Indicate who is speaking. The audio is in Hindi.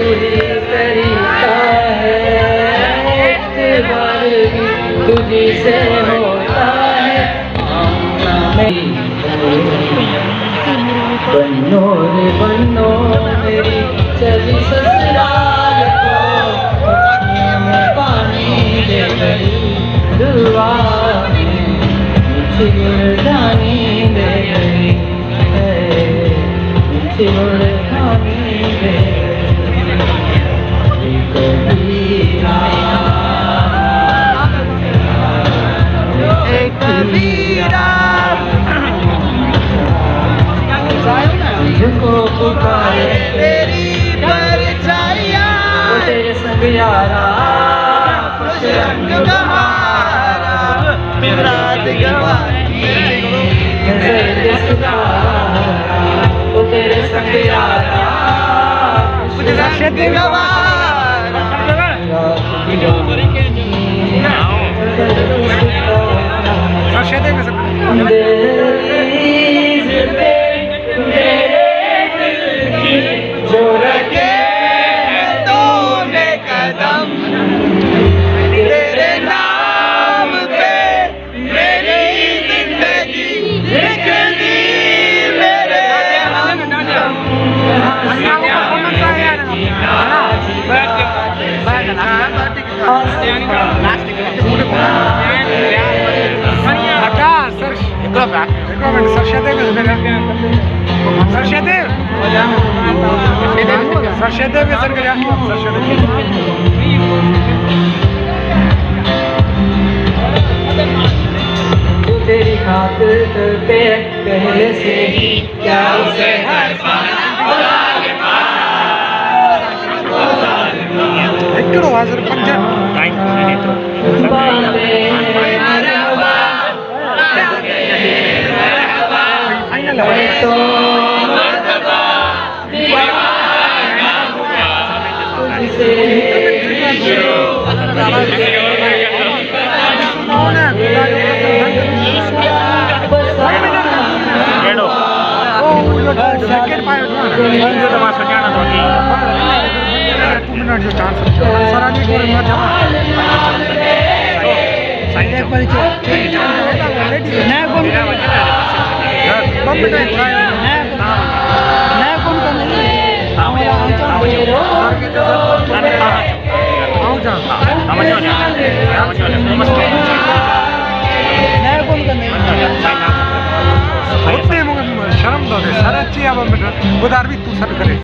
Speaker 1: ही तरीका है, इत्तेबार भी तुझी से होता है। बनो रे बनो मेरी चली ससुराल को, अखियों में पानी दे गई दुआ में, मीठी गुलदानी दे गई है, मीठी गुलदानी दे गई। कबीरा कबीरा तुझको पुकारे तेरी परछाइयाँ, तेरे संग यारा खुश रंग बहारा, रात गवानी वो तेरे संग यारा खुश रंग गवारा, जो रखे तूने कदम, तेरे नाम पे मेरी जिंदगी लिख दी मेरे हमदम। जो तेरी खातिर पे पहले से ही क्या उसे हर शर्म दो सर अच्छी अब उधार भी तू सर करे।